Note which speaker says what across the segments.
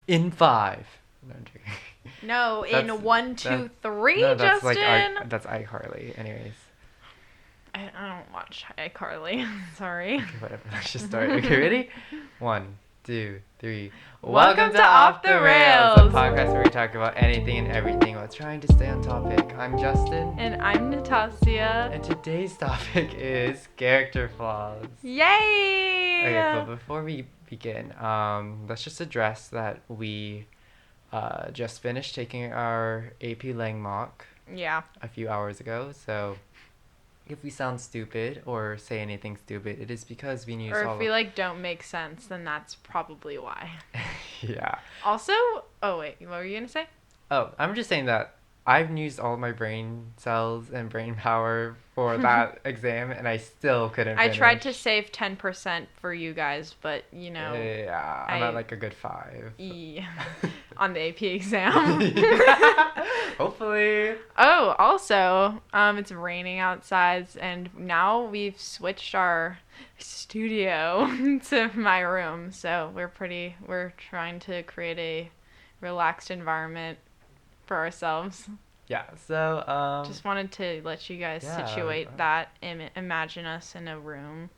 Speaker 1: In 5. No, I'm joking.
Speaker 2: No,
Speaker 1: That's-
Speaker 2: in 1, 2, 3,
Speaker 1: No, that's
Speaker 2: Justin.
Speaker 1: that's iCarly. Anyways.
Speaker 2: I don't watch iCarly. Sorry.
Speaker 1: Okay, whatever. Let's just start. Okay, ready? 1, 2, 3.
Speaker 2: Welcome to Off the
Speaker 1: a
Speaker 2: Rails.
Speaker 1: podcast where we talk about anything and everything while trying to stay on topic. I'm Justin.
Speaker 2: And I'm Natasha.
Speaker 1: And today's topic is character flaws.
Speaker 2: Yay!
Speaker 1: Okay, but before we begin, let's just address that we just finished taking our AP Lang mock
Speaker 2: Yeah.
Speaker 1: a few hours ago, so if we sound stupid or say anything stupid, it is because we used
Speaker 2: Or
Speaker 1: all
Speaker 2: if we don't make sense, then that's probably why.
Speaker 1: Yeah.
Speaker 2: Also, oh wait, what were you gonna say?
Speaker 1: Oh, I'm just saying that I've used all my brain cells and brain power for that exam, and I still couldn't
Speaker 2: I tried to
Speaker 1: finish.
Speaker 2: save 10% for you guys, but
Speaker 1: Yeah, I'm at like a good 5.
Speaker 2: On the AP exam.
Speaker 1: Hopefully.
Speaker 2: Oh, also, it's raining outside, and now we've switched our studio to my room, so we're trying to create a relaxed environment for ourselves.
Speaker 1: Yeah, so,
Speaker 2: Just wanted to let you guys
Speaker 1: yeah,
Speaker 2: situate that, imagine us in a room.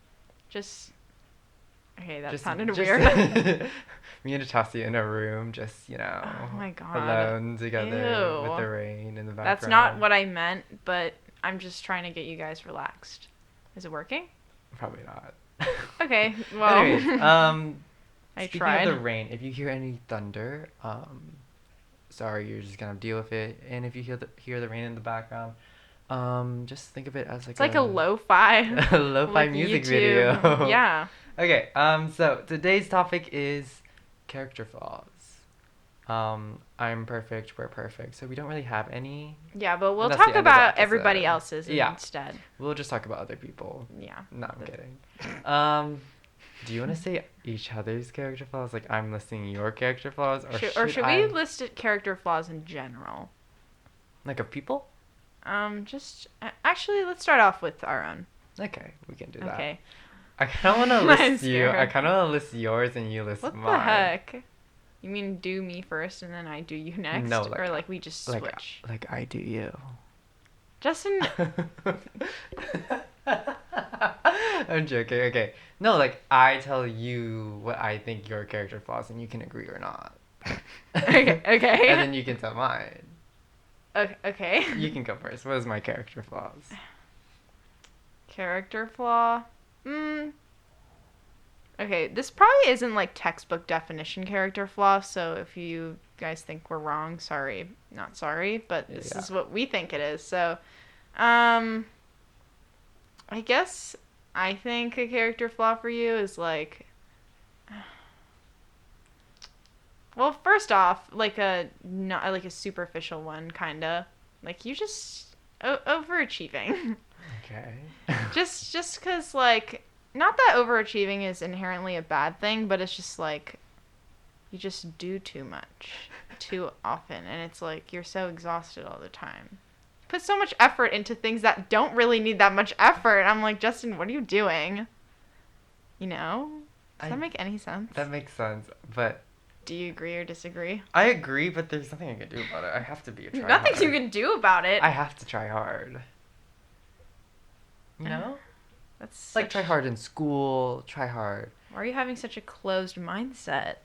Speaker 2: Okay, that sounded weird.
Speaker 1: Me and Natasha in a room, just,
Speaker 2: Oh my god.
Speaker 1: alone together
Speaker 2: Ew.
Speaker 1: with the rain in the background.
Speaker 2: That's not what I meant, but I'm just trying to get you guys relaxed. Is it working?
Speaker 1: Probably not.
Speaker 2: Okay, well.
Speaker 1: Anyways,
Speaker 2: I
Speaker 1: speaking
Speaker 2: tried.
Speaker 1: of the rain, if you hear any thunder, sorry, you're just gonna deal with it. And if you hear the rain in the background, just think of it as
Speaker 2: It's like a lo-fi.
Speaker 1: a lo-fi
Speaker 2: like
Speaker 1: music
Speaker 2: YouTube.
Speaker 1: video.
Speaker 2: Yeah.
Speaker 1: Okay, so today's topic is character flaws. I'm perfect, we're perfect, so we don't really have any.
Speaker 2: Yeah, but we'll
Speaker 1: That's the
Speaker 2: talk
Speaker 1: end of the
Speaker 2: about
Speaker 1: episode.
Speaker 2: everybody else's
Speaker 1: Yeah.
Speaker 2: instead.
Speaker 1: We'll just talk about other people.
Speaker 2: Yeah.
Speaker 1: No, I'm kidding. Do you want to say each other's character flaws? Like I'm listing your character flaws, or
Speaker 2: Should we list character flaws in general?
Speaker 1: like of people?
Speaker 2: Actually, let's start off with our own.
Speaker 1: Okay, we can do that.
Speaker 2: Okay.
Speaker 1: I kind of want to
Speaker 2: I'm
Speaker 1: list you. I
Speaker 2: scared.
Speaker 1: kind of want to list yours and you list
Speaker 2: What
Speaker 1: mine.
Speaker 2: the heck? You mean do me first and then I do you next?
Speaker 1: No,
Speaker 2: or we just
Speaker 1: Like,
Speaker 2: switch?
Speaker 1: like I do you.
Speaker 2: Justin,
Speaker 1: I'm joking. Okay. No, like I tell you what I think your character flaws and you can agree or not.
Speaker 2: Okay.
Speaker 1: And then you can tell mine.
Speaker 2: okay.
Speaker 1: You can go first. What is my character flaws?
Speaker 2: Character flaw? Okay, this probably isn't textbook definition character flaw, so if you guys think we're wrong, sorry. Not sorry, but this is what we think it is. So, I guess I think a character flaw for you is well, first off, not like a superficial one, kinda. Like you just overachieving.
Speaker 1: Okay.
Speaker 2: just because not that overachieving is inherently a bad thing, but it's just you just do too much too often, and it's you're so exhausted all the time. Put so much effort into things that don't really need that much effort. I'm like, Justin, what are you doing? Does that make any sense?
Speaker 1: That makes sense, but
Speaker 2: Do you agree or disagree?
Speaker 1: I agree, but there's nothing I can do about it. I have to be a tryhard.
Speaker 2: Nothing you can do about it.
Speaker 1: I have to try hard. You know?
Speaker 2: That's
Speaker 1: Try hard in school, try hard.
Speaker 2: Why are you having such a closed mindset?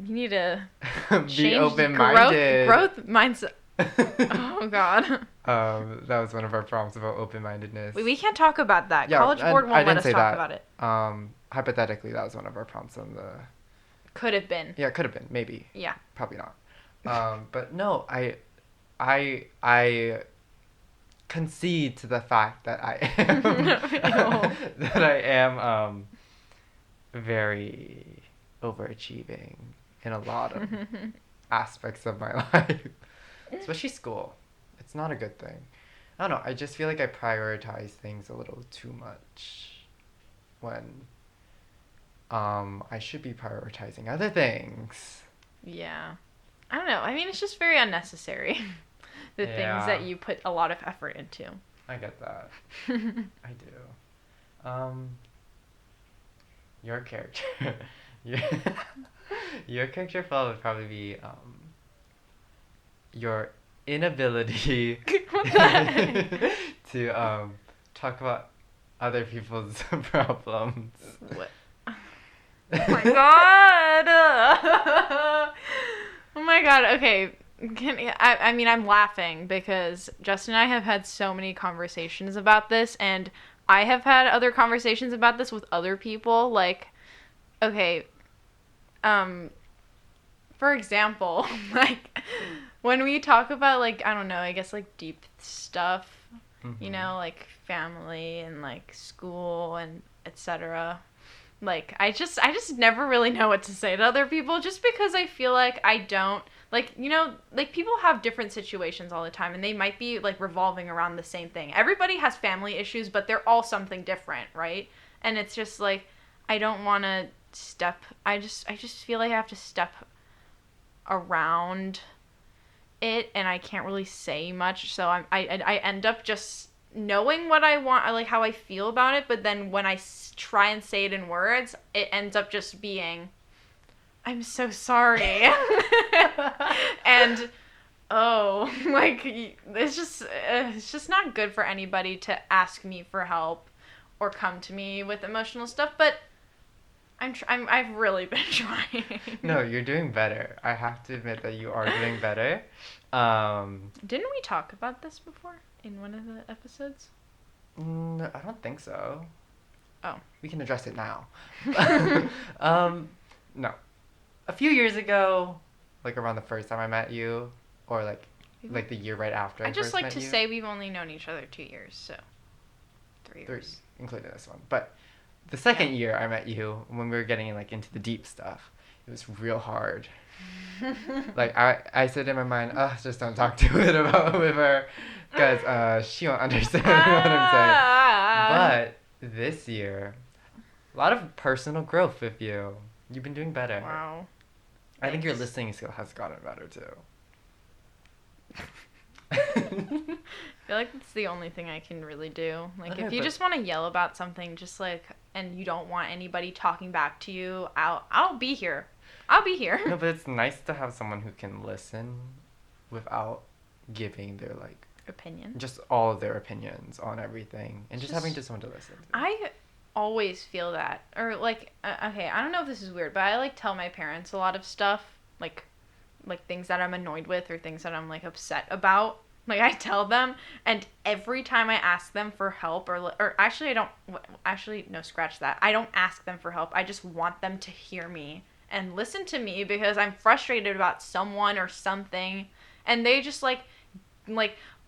Speaker 2: You need to
Speaker 1: Be
Speaker 2: change
Speaker 1: open-minded.
Speaker 2: growth mindset. Oh God.
Speaker 1: That was one of our prompts about open-mindedness.
Speaker 2: We can't talk about that.
Speaker 1: Yeah,
Speaker 2: College board
Speaker 1: I
Speaker 2: won't let
Speaker 1: didn't
Speaker 2: us
Speaker 1: say
Speaker 2: talk
Speaker 1: that.
Speaker 2: about it.
Speaker 1: Hypothetically, that was one of our prompts on the...
Speaker 2: Could have been.
Speaker 1: Yeah, it could have been, maybe.
Speaker 2: Yeah.
Speaker 1: Probably not. But no, I concede to the fact that I am that I am very overachieving in a lot of aspects of my life, especially school. It's not a good thing. I don't know. I just feel like I prioritize things a little too much when I should be prioritizing other things.
Speaker 2: Yeah. I don't know. I mean, it's just very unnecessary. The things that you put a lot of effort into.
Speaker 1: I get that. I do. Your character. Your, your character flaw would probably be your inability
Speaker 2: What the heck?
Speaker 1: to talk about other people's problems.
Speaker 2: What? Oh my god. Oh my god. Okay. I mean, I'm laughing because Justin and I have had so many conversations about this, and I have had other conversations about this with other people. Like, okay, um, for example, like when we talk about like I don't know, I guess like deep stuff, you
Speaker 1: Mm-hmm.
Speaker 2: know, like family and like school and etc. Like I just never really know what to say to other people just because I feel like I don't like you know like people have different situations all the time and they might be like revolving around the same thing. Everybody has family issues, but they're all something different, right? And it's just like I don't want to step I just feel like I have to step around it and I can't really say much, so I end up just knowing what I want, like how I feel about it, but then when I try and say it in words, it ends up just being, I'm so sorry. And oh, like it's just not good for anybody to ask me for help or come to me with emotional stuff, but I've really been trying.
Speaker 1: No, you're doing better. I have to admit that you are doing better. Um,
Speaker 2: Didn't we talk about this before in one of the episodes?
Speaker 1: I don't think so.
Speaker 2: Oh.
Speaker 1: We can address it now. um, no. A few years ago, like around the first time I met you, or like the year right after I
Speaker 2: I just
Speaker 1: first
Speaker 2: like
Speaker 1: met
Speaker 2: to
Speaker 1: you.
Speaker 2: say we've only known each other 2 years, so 3
Speaker 1: Three,
Speaker 2: years.
Speaker 1: including this one. But the second
Speaker 2: Yeah.
Speaker 1: year I met you, when we were getting like into the deep stuff, it was real hard. Like I said in my mind, just don't talk to it about with her, cause she won't understand what I'm saying. But this year, a lot of personal growth with you. You've been doing better.
Speaker 2: Wow.
Speaker 1: I think your
Speaker 2: Thanks.
Speaker 1: listening skill has gotten better too.
Speaker 2: I feel like that's the only thing I can really do. Like,
Speaker 1: Okay,
Speaker 2: if you
Speaker 1: but
Speaker 2: just want to yell about something, just like, and you don't want anybody talking back to you, I'll be here. I'll be here.
Speaker 1: no, but it's nice to have someone who can listen without giving their like
Speaker 2: Opinion.
Speaker 1: just all of their opinions on everything and just having
Speaker 2: Just-
Speaker 1: just someone to listen to.
Speaker 2: I always feel that, or like, okay, I don't know if this is weird, but I like tell my parents a lot of stuff, like things that I'm annoyed with or things that I'm like upset about. Like I tell them, and every time I ask them for help, or actually I don't, actually no, scratch that. I don't ask them for help. I just want them to hear me and listen to me because I'm frustrated about someone or something, and they just like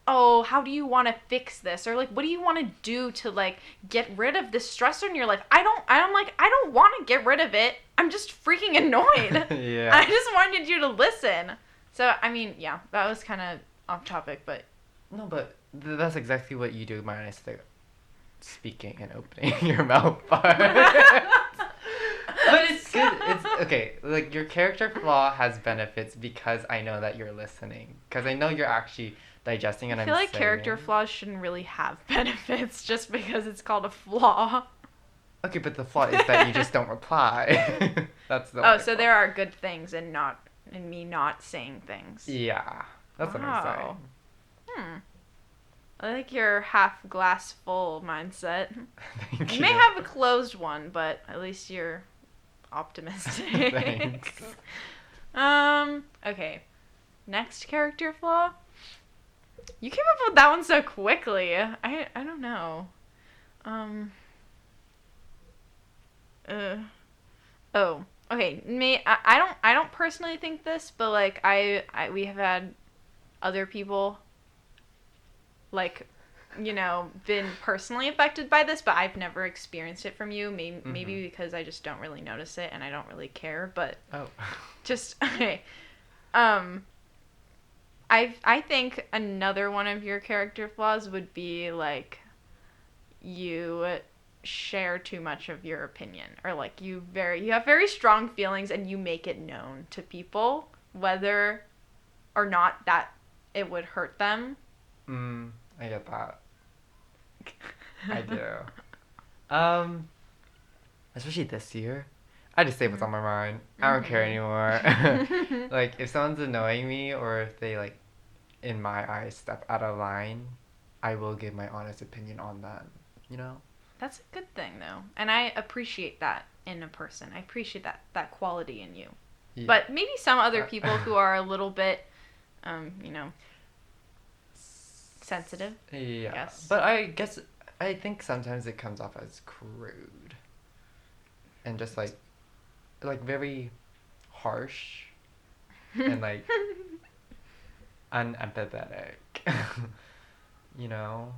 Speaker 2: oh, how do you want to fix this, or like what do you want to do to like get rid of this stressor in your life? I'm like I don't want to get rid of it. I'm just freaking annoyed.
Speaker 1: Yeah.
Speaker 2: I just wanted you to listen. So I mean, yeah, that was kind of off topic, but
Speaker 1: No, but that's exactly what you do minus the speaking and opening your mouth part. But it's good. It's okay. Like your character flaw has benefits because I know that you're listening. Because I know you're actually digesting and
Speaker 2: I
Speaker 1: I'm
Speaker 2: feel like
Speaker 1: saying
Speaker 2: character
Speaker 1: it.
Speaker 2: flaws shouldn't really have benefits just because it's called a flaw.
Speaker 1: Okay, but the flaw is that you just don't reply. That's the
Speaker 2: Oh,
Speaker 1: only
Speaker 2: so
Speaker 1: flaw.
Speaker 2: there are good things in me not saying things.
Speaker 1: Yeah, that's what I'm
Speaker 2: Wow.
Speaker 1: saying.
Speaker 2: I like your half glass full mindset.
Speaker 1: Thank
Speaker 2: You
Speaker 1: you.
Speaker 2: may have a closed one, but at least you're optimistic.
Speaker 1: Thanks.
Speaker 2: Okay. Next character flaw? You came up with that one so quickly. I don't know. Oh, okay. I don't personally think this, but like we have had other people like been personally affected by this, but I've never experienced it from you. Maybe because I just don't really notice it and I don't really care, but
Speaker 1: Oh.
Speaker 2: just okay. I think another one of your character flaws would be like you share too much of your opinion, or like you have very strong feelings and you make it known to people whether or not that it would hurt them.
Speaker 1: I get that. I do. Especially this year, I just say what's on my mind. I don't care anymore. Like, if someone's annoying me or if they, like, in my eyes, step out of line, I will give my honest opinion on that, you know?
Speaker 2: That's a good thing, though. And I appreciate that in a person. I appreciate that quality in you.
Speaker 1: Yeah.
Speaker 2: But maybe some other people who are a little bit, you know, sensitive.
Speaker 1: Yeah.
Speaker 2: Yes.
Speaker 1: But I think sometimes it comes off as crude. And just, like very harsh. And, like, unempathetic. You know?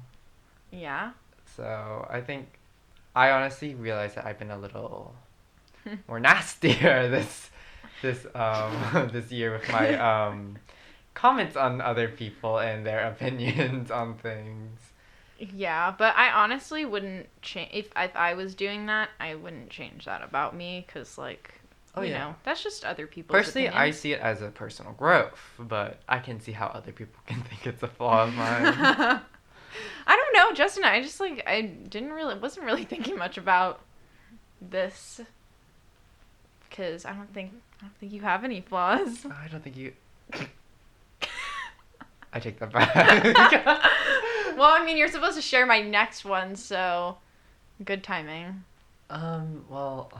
Speaker 2: Yeah.
Speaker 1: So I think I honestly realized that I've been a little more nastier this year with my comments on other people and their opinions on things.
Speaker 2: Yeah, but I honestly wouldn't change if I was doing that. I wouldn't change that about me because, like, you know, that's just other people's
Speaker 1: Personally, I
Speaker 2: opinions.
Speaker 1: see it as a personal growth, but I can see how other people can think it's a flaw of mine.
Speaker 2: I don't know, Justin. I just like I wasn't really thinking much about this because I don't think you have any flaws.
Speaker 1: I don't think you. I take that back.
Speaker 2: Well, I mean, you're supposed to share my next one, so good timing.
Speaker 1: Well,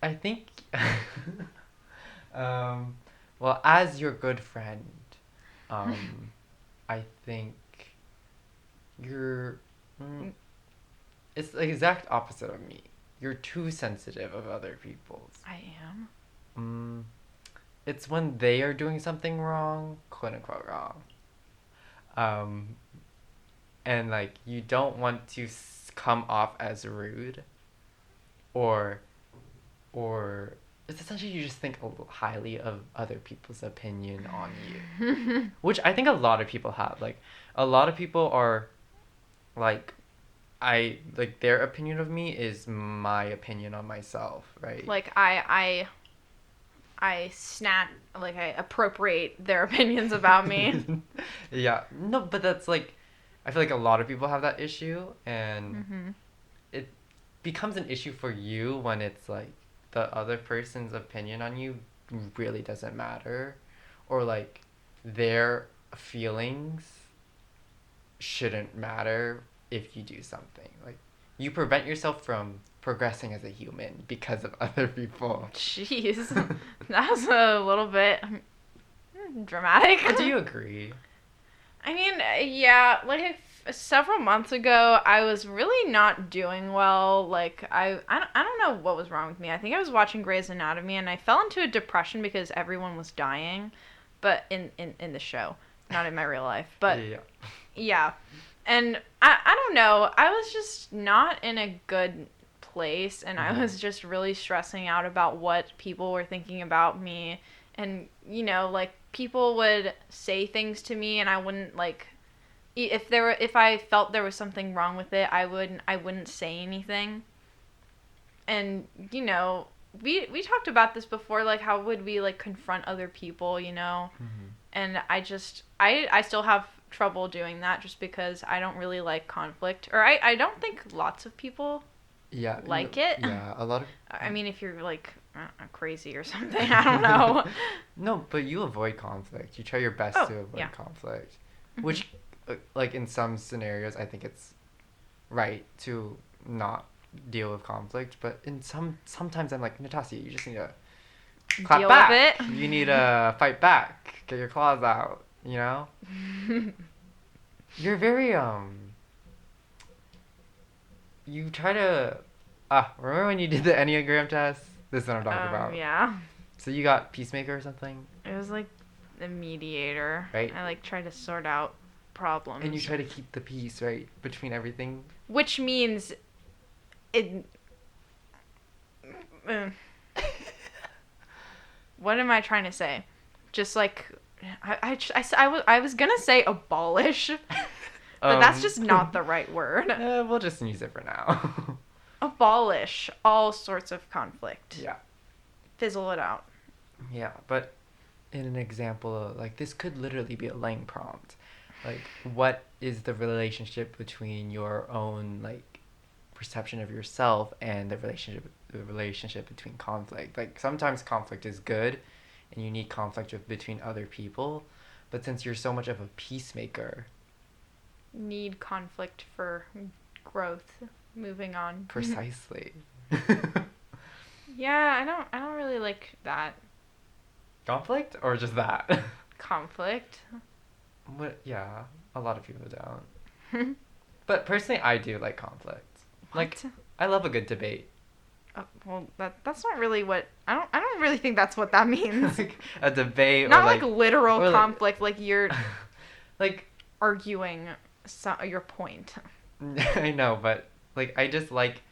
Speaker 1: I think, well, as your good friend, I think you're, it's the exact opposite of me. You're too sensitive of other people's.
Speaker 2: I am.
Speaker 1: It's when they are doing something wrong, quote unquote wrong. And, like, you don't want to come off as rude, or it's essentially you just think a little highly of other people's opinion on you, which I think a lot of people have. Like, a lot of people are, like, their opinion of me is my opinion on myself, right?
Speaker 2: Like I appropriate their opinions about me.
Speaker 1: Yeah, no, but that's like, I feel like a lot of people have that issue, and it becomes an issue for you when it's like the other person's opinion on you really doesn't matter, or like their feelings shouldn't matter if you do something. Like, you prevent yourself from progressing as a human because of other people.
Speaker 2: Jeez, that was a little bit dramatic.
Speaker 1: Do you agree?
Speaker 2: I mean, yeah, like several months ago, I was really not doing well. Like, I don't know what was wrong with me. I think I was watching Grey's Anatomy, and I fell into a depression because everyone was dying, but in the show, not in my real life. But yeah. And I don't know. I was just not in a good place, and I was just really stressing out about what people were thinking about me. And, you know, like, people would say things to me, and I wouldn't, like, if I felt there was something wrong with it, I wouldn't say anything. And, you know, we talked about this before, like, how would we, like, confront other people, you know? And I still have trouble doing that just because I don't really like conflict, or I don't think lots of people like it.
Speaker 1: Yeah, a lot of.
Speaker 2: I mean, if you're like crazy or something, I don't know.
Speaker 1: No, but you avoid conflict. You try your best to avoid conflict, which, like, in some scenarios, I think it's right to not deal with conflict. But in sometimes I'm like, Natasha, you just need to clap
Speaker 2: Deal
Speaker 1: back.
Speaker 2: with it.
Speaker 1: You need to fight back. Get your claws out. You know. You're very You try to. Remember when you did the Enneagram test? This is what I'm talking about.
Speaker 2: Yeah.
Speaker 1: So you got peacemaker or something?
Speaker 2: It was like the mediator.
Speaker 1: Right.
Speaker 2: I like try to sort out problems.
Speaker 1: And you try to keep the peace, right, between everything.
Speaker 2: Which means it. What am I trying to say? Just like I was gonna say abolish, but that's just not the right word.
Speaker 1: We'll just use it for now.
Speaker 2: Abolish all sorts of conflict.
Speaker 1: Yeah.
Speaker 2: Fizzle it out.
Speaker 1: Yeah, but in an example, like, this could literally be a Lang prompt. Like, what is the relationship between your own, like, perception of yourself and the relationship the relationship between conflict. Like sometimes conflict is good, and you need conflict between other people, but since you're so much of a peacemaker,
Speaker 2: Need conflict for growth. Moving on.
Speaker 1: precisely.
Speaker 2: Yeah, I don't really like that
Speaker 1: Conflict or just that?
Speaker 2: conflict.
Speaker 1: What? Yeah, a lot of people don't. But personally, I do like conflict. Like,
Speaker 2: What?
Speaker 1: I love a good debate.
Speaker 2: Well, that's not really what I don't really think that's what that means.
Speaker 1: Like a debate
Speaker 2: Not
Speaker 1: or
Speaker 2: like literal
Speaker 1: or like
Speaker 2: conflict, like you're
Speaker 1: like
Speaker 2: arguing your point.
Speaker 1: I know, but like I just like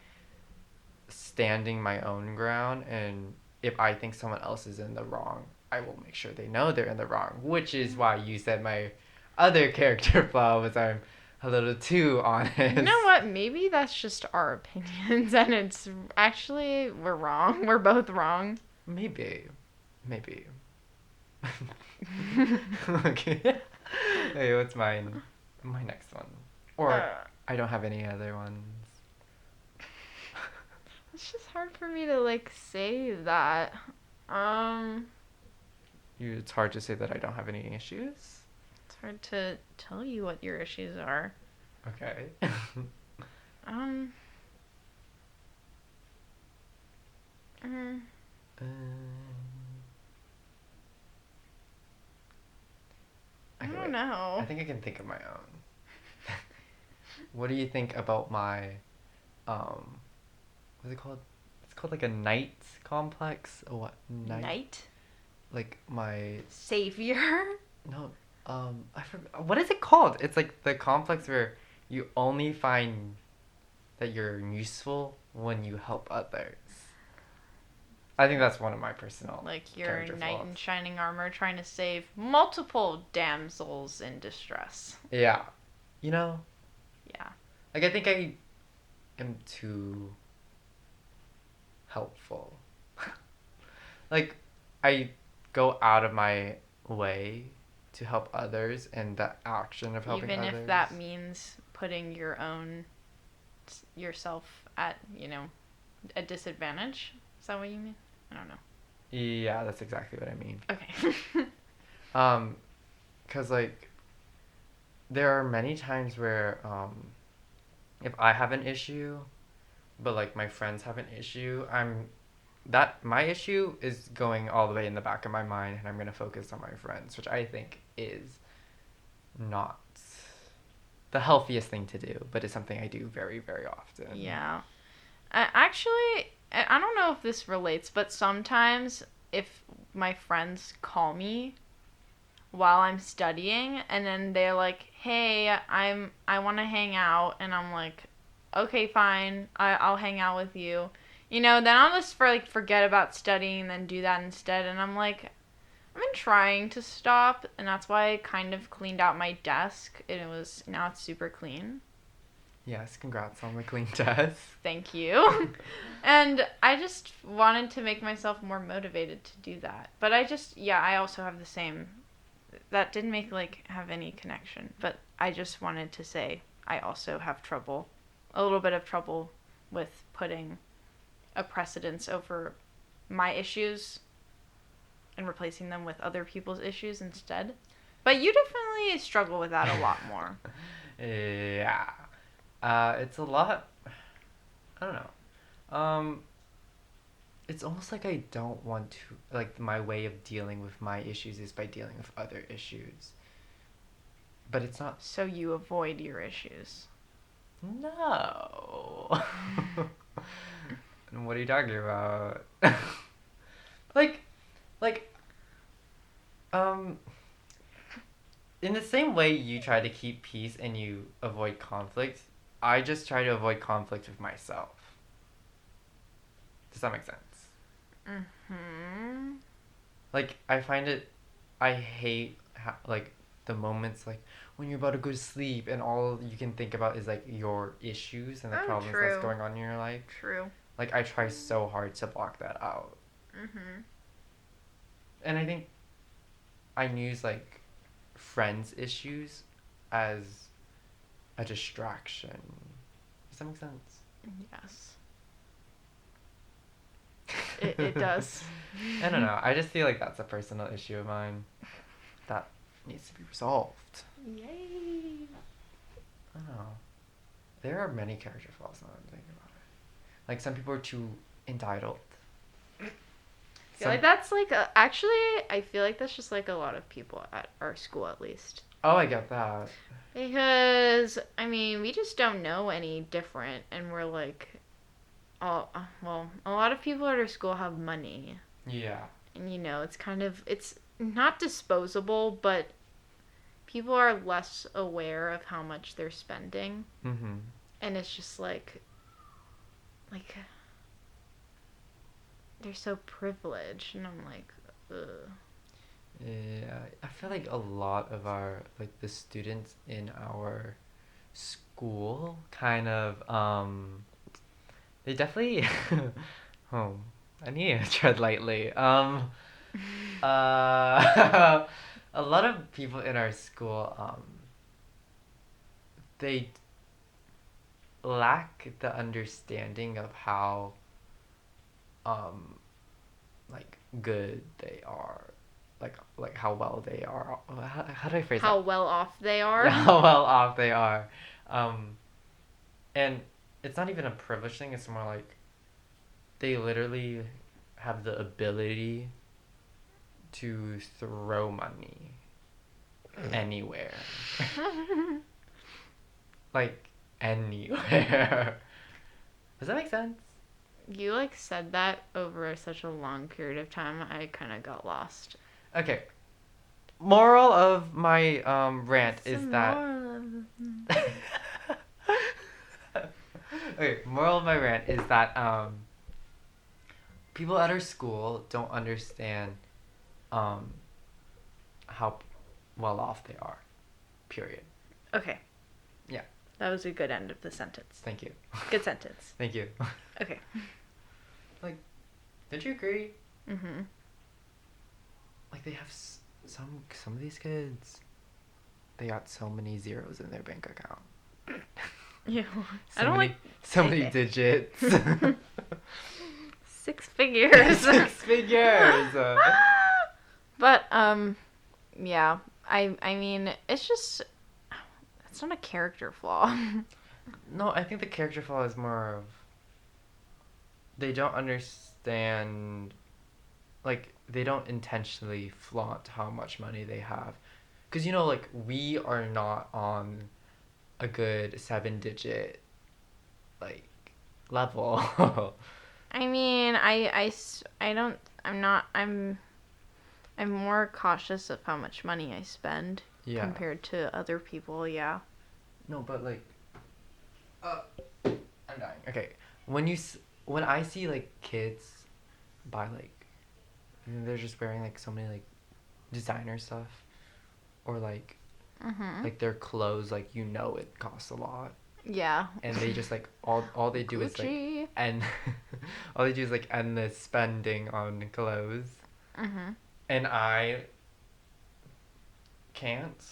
Speaker 1: standing my own ground, and if I think someone else is in the wrong, I will make sure they know they're in the wrong, which is why you said my other character flaw was I'm a little too honest.
Speaker 2: You know what? Maybe that's just our opinions, and it's actually we're wrong. We're both wrong.
Speaker 1: Maybe. Maybe. Okay. Hey, what's mine? My next one. Or I don't have any other ones.
Speaker 2: It's just hard for me to like say that.
Speaker 1: It's hard to say that I don't have any issues.
Speaker 2: It's hard to tell you what your issues are.
Speaker 1: Okay.
Speaker 2: Um. I
Speaker 1: Okay,
Speaker 2: don't
Speaker 1: wait.
Speaker 2: know.
Speaker 1: I think I can think of my own. What do you think about my, what's it called? It's called like a knight complex. A what?
Speaker 2: Knight?
Speaker 1: Like my,
Speaker 2: Savior?
Speaker 1: no, I forgot. What is it called? It's like the complex where you only find that you're useful when you help others. I think that's one of my personal
Speaker 2: Like your
Speaker 1: character
Speaker 2: knight
Speaker 1: flaws.
Speaker 2: in shining armor trying to save multiple damsels in distress.
Speaker 1: Yeah. You know,
Speaker 2: Yeah.
Speaker 1: like I think I am too helpful. Like I go out of my way to help others, and the action of helping
Speaker 2: Even
Speaker 1: others.
Speaker 2: if that means putting yourself at, a disadvantage. Is that what you mean? I don't know.
Speaker 1: Yeah, that's exactly what I mean.
Speaker 2: Okay.
Speaker 1: 'Cause like there are many times where if I have an issue, but like my friends have an issue, my issue is going all the way in the back of my mind, and I'm gonna focus on my friends, which I think is not the healthiest thing to do, but it's something I do very, very often.
Speaker 2: Yeah. Actually, I don't know if this relates, but sometimes if my friends call me while I'm studying and then they're like, "Hey, I want to hang out." And I'm like, "Okay, fine. I'll hang out with you." Then I'll just forget about studying and then do that instead. And I'm like, I've been trying to stop, and that's why I kind of cleaned out my desk, and now it's super clean.
Speaker 1: Yes, congrats on the clean desk.
Speaker 2: Thank you. And I just wanted to make myself more motivated to do that. But I also have the same. That didn't have any connection, but I just wanted to say I also have a little bit of trouble with putting a precedence over my issues and replacing them with other people's issues instead. But you definitely struggle with that a lot more.
Speaker 1: Yeah. It's a lot. I don't know. It's almost like I don't want to, like, my way of dealing with my issues is by dealing with other issues. But it's not.
Speaker 2: So you avoid your issues.
Speaker 1: No. What are you talking about? like, like, um, in the same way you try to keep peace and you avoid conflict, I just try to avoid conflict with myself. Does that make sense?
Speaker 2: Mm-hmm.
Speaker 1: Like, I hate, like, the moments, like, when you're about to go to sleep and all you can think about is, like, your issues and the problems
Speaker 2: True.
Speaker 1: that's going on in your life.
Speaker 2: True.
Speaker 1: Like, I try so hard to block that out.
Speaker 2: Mm-hmm.
Speaker 1: And I think I use, like, friends' issues as a distraction. Does that make sense?
Speaker 2: Yes. It does.
Speaker 1: I don't know. I just feel like that's a personal issue of mine that needs to be resolved.
Speaker 2: Yay.
Speaker 1: I don't know. There are many character flaws now that I'm thinking about it. Like some people are too entitled.
Speaker 2: I feel like that's like actually I feel like that's just like a lot of people at our school at least.
Speaker 1: Oh, I get that.
Speaker 2: Because I mean, we just don't know any different and we're like all well, a lot of people at our school have money.
Speaker 1: Yeah.
Speaker 2: And it's not disposable, but people are less aware of how much they're spending.
Speaker 1: Mm-hmm.
Speaker 2: And it's just like they're so privileged and I'm like, ugh.
Speaker 1: Yeah, I feel like a lot of our the students in our school kind of they definitely oh I need to tread lightly. A lot of people in our school they lack the understanding of how um good they are, like how well they are. How do I phrase
Speaker 2: How
Speaker 1: that?
Speaker 2: well off they are.
Speaker 1: How well off they are, um, and it's not even a privilege thing. It's more like they literally have the ability to throw money anywhere, like anywhere. Does that make sense?
Speaker 2: You like said that over such a long period of time, I kind of got lost.
Speaker 1: Okay. Moral of my rant
Speaker 2: What's
Speaker 1: is
Speaker 2: the
Speaker 1: that
Speaker 2: moral
Speaker 1: okay, moral of my rant is that people at our school don't understand how well off they are. Period.
Speaker 2: Okay.
Speaker 1: Yeah.
Speaker 2: That was a good end of the sentence.
Speaker 1: Thank you.
Speaker 2: Good sentence.
Speaker 1: Thank you.
Speaker 2: Okay.
Speaker 1: Like, don't you agree?
Speaker 2: Mm-hmm.
Speaker 1: Like they have some of these kids, they got so many zeros in their bank account.
Speaker 2: Yeah.
Speaker 1: So
Speaker 2: I don't
Speaker 1: many,
Speaker 2: like
Speaker 1: so
Speaker 2: okay.
Speaker 1: many digits.
Speaker 2: 6 figures.
Speaker 1: 6 figures.
Speaker 2: But yeah. I mean, it's not a character flaw.
Speaker 1: No, I think the character flaw is more of they don't understand, like they don't intentionally flaunt how much money they have, because like we are not on a good 7-digit like level.
Speaker 2: I mean, I don't I'm more cautious of how much money I spend
Speaker 1: Yeah.
Speaker 2: compared to other people, yeah.
Speaker 1: No, but like, I'm dying. Okay, when I see like kids buy they're just wearing like so many like designer stuff, or like
Speaker 2: Mhm.
Speaker 1: like their clothes, like it costs a lot,
Speaker 2: Yeah.
Speaker 1: and they just like all they do is like
Speaker 2: Gucci.
Speaker 1: and all they do is like endless spending on clothes,
Speaker 2: Mhm.
Speaker 1: and I can't.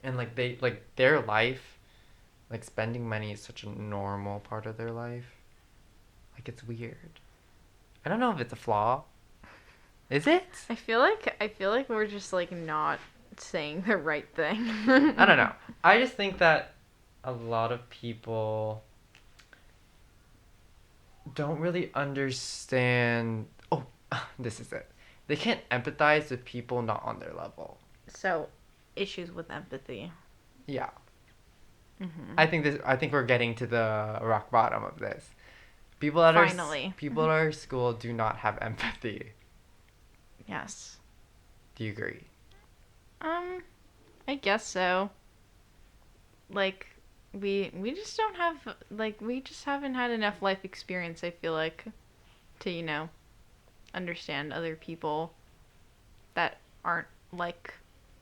Speaker 1: And like their life, like spending money is such a normal part of their life. Like it's weird. I don't know if it's a flaw. Is it?
Speaker 2: I feel like we're just like not saying the right thing.
Speaker 1: I don't know. I just think that a lot of people don't really understand. Oh, this is it. They can't empathize with people not on their level.
Speaker 2: So, issues with empathy.
Speaker 1: Yeah.
Speaker 2: Mhm.
Speaker 1: I think we're getting to the rock bottom of this. People
Speaker 2: Finally.
Speaker 1: People at our school do not have empathy.
Speaker 2: Yes.
Speaker 1: Do you agree?
Speaker 2: I guess so. Like we just don't have we just haven't had enough life experience, I feel like, to understand other people that aren't like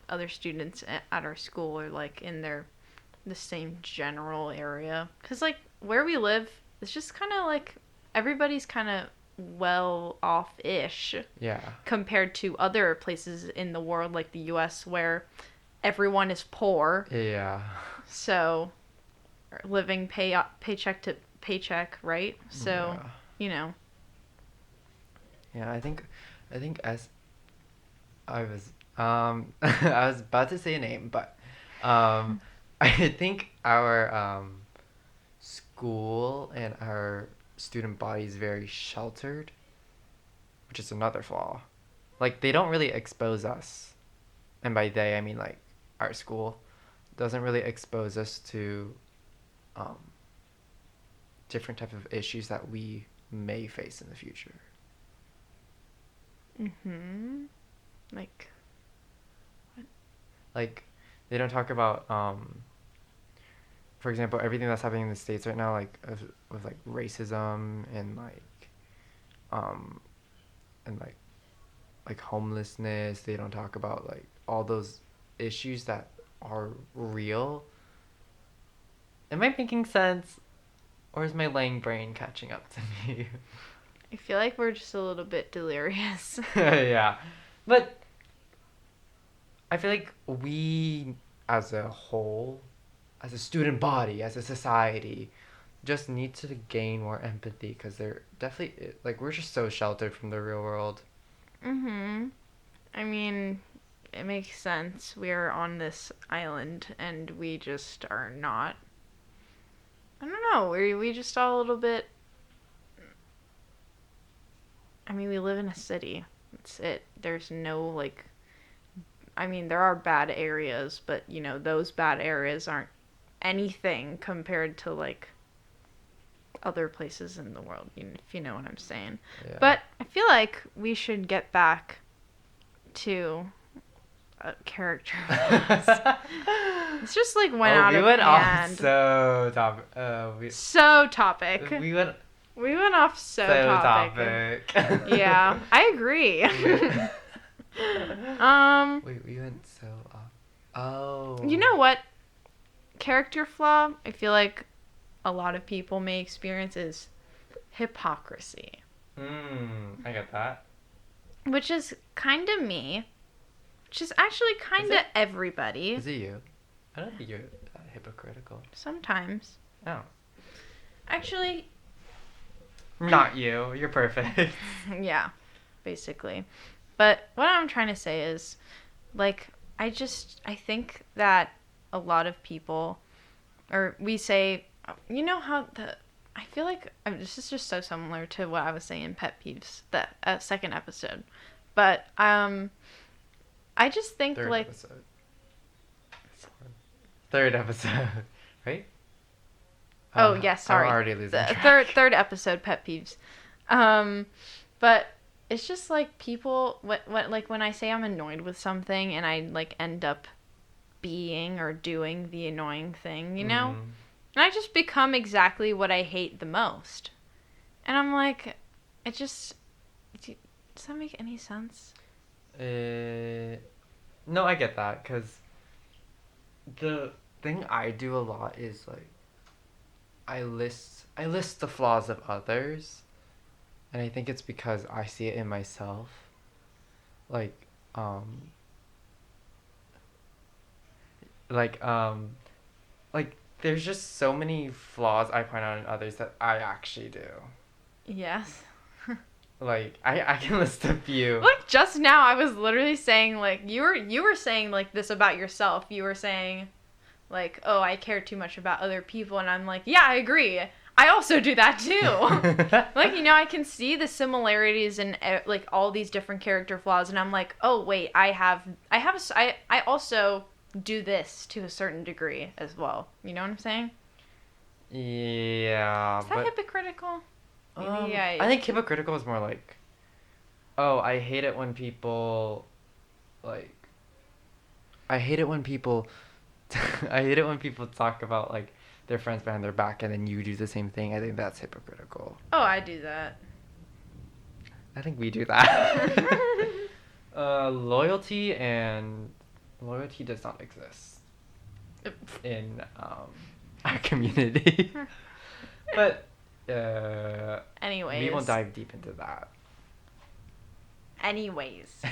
Speaker 2: other students at our school or like in the same general area. Cuz like where we live, it's just kind of like everybody's kind of well off-ish
Speaker 1: Yeah.
Speaker 2: compared to other places in the world like the US where everyone is poor.
Speaker 1: Yeah.
Speaker 2: So living paycheck to paycheck, right? So,
Speaker 1: Yeah.
Speaker 2: you know,
Speaker 1: Yeah, I think as I was I was about to say a name, but um I think our school and our student body is very sheltered, which is another flaw. Like they don't really expose us, and by they I mean like our school doesn't really expose us to um different type of issues that we may face in the future.
Speaker 2: Mhm. Like
Speaker 1: Like they don't talk about for example everything that's happening in the States right now, like with like racism um and like homelessness. They don't talk about like all those issues that are real. Am I making sense, or is my lame brain catching up to me?
Speaker 2: I feel like we're just a little bit delirious.
Speaker 1: Yeah, but I feel like we, as a whole, as a student body, as a society, just need to gain more empathy because they're definitely like we're just so sheltered from the real world.
Speaker 2: Mhm. I mean, it makes sense. We're on this island and we just are not. I don't know. We just all a little bit. I mean, we live in a city. That's it. There's no like. I mean, there are bad areas, but you know, those bad areas aren't anything compared to like other places in the world, if you know what I'm saying.
Speaker 1: Yeah.
Speaker 2: But I feel like we should get back to character flaws. It's just like went out
Speaker 1: we
Speaker 2: of
Speaker 1: went
Speaker 2: hand.
Speaker 1: off so topic.
Speaker 2: So topic.
Speaker 1: We went
Speaker 2: We went off so topic. Yeah, I agree.
Speaker 1: Wait, we went so off. Oh.
Speaker 2: You know what? Character flaw, I feel like a lot of people may experience is hypocrisy.
Speaker 1: I get that.
Speaker 2: Which is kind of me. Which is actually kind of everybody.
Speaker 1: Is it you? I don't think you're hypocritical.
Speaker 2: Sometimes.
Speaker 1: Oh.
Speaker 2: Actually.
Speaker 1: Not you. You're perfect.
Speaker 2: Yeah, basically. But what I'm trying to say is, like, I think that a lot of people, or we say, you know how I feel like this is just so similar to what I was saying in pet peeves, the second episode. But, I just think,
Speaker 1: Third
Speaker 2: like...
Speaker 1: episode. Third episode, right?
Speaker 2: Oh, yes, sorry.
Speaker 1: I'm already losing track.
Speaker 2: Third episode, pet peeves. But it's just like people, like when I say I'm annoyed with something and I like end up being or doing the annoying thing, you know? And I just become exactly what I hate the most. And I'm like, does that make any sense?
Speaker 1: No, I get that, because the thing I do a lot is like I list the flaws of others, and I think it's because I see it in myself. Like like like there's just so many flaws I point out in others that I actually do.
Speaker 2: Yes.
Speaker 1: Like I can list a few.
Speaker 2: Like just now I was literally saying like you were saying like this about yourself. You were saying like, "Oh, I care too much about other people." And I'm like, "Yeah, I agree. I also do that too." Like, you know, I can see the similarities in like all these different character flaws and I'm like, "Oh, wait, I also do this to a certain degree as well." You know what I'm saying?
Speaker 1: Yeah,
Speaker 2: Is that hypocritical? Maybe
Speaker 1: I think hypocritical is more like, oh, I hate it when people, like, I hate it when people, I hate it when people talk about, like, their friends behind their back and then you do the same thing. I think that's hypocritical.
Speaker 2: Oh, I do that.
Speaker 1: I think we do that. Loyalty does not exist in our community. But
Speaker 2: anyways,
Speaker 1: we won't dive deep into that.
Speaker 2: Anyways,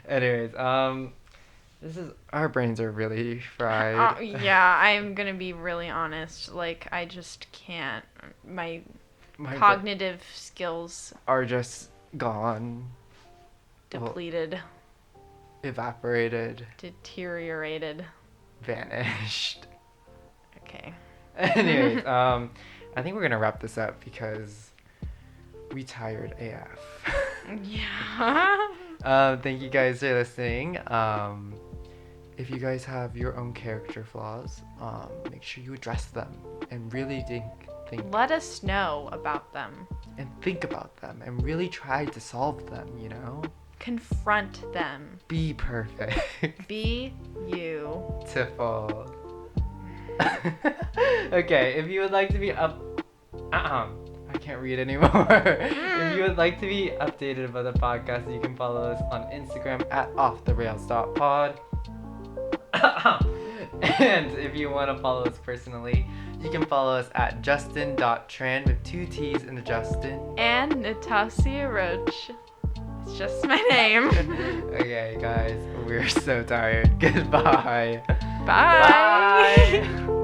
Speaker 1: this is our brains are really fried.
Speaker 2: yeah, I'm gonna be really honest. Like, I just can't. My cognitive skills
Speaker 1: are just gone,
Speaker 2: Depleted.
Speaker 1: evaporated,
Speaker 2: Deteriorated.
Speaker 1: vanished.
Speaker 2: Okay.
Speaker 1: Anyways, I think we're gonna wrap this up because we tired AF.
Speaker 2: Yeah.
Speaker 1: Thank you guys for listening. If you guys have your own character flaws, make sure you address them and really think
Speaker 2: Let us know about them.
Speaker 1: and think about them and really try to solve them, you know?
Speaker 2: Confront them.
Speaker 1: Be perfect.
Speaker 2: Be you.
Speaker 1: Beautiful. Okay, if you would like to be I can't read anymore. If you would like to be updated about the podcast, you can follow us on Instagram at offtherails.pod. And if you want to follow us personally, you can follow us at justin.tran with 2 T's in the Justin.
Speaker 2: And Natasha Roach. It's just my name.
Speaker 1: Okay, guys, we're so tired. Goodbye.
Speaker 2: Bye.
Speaker 1: Bye.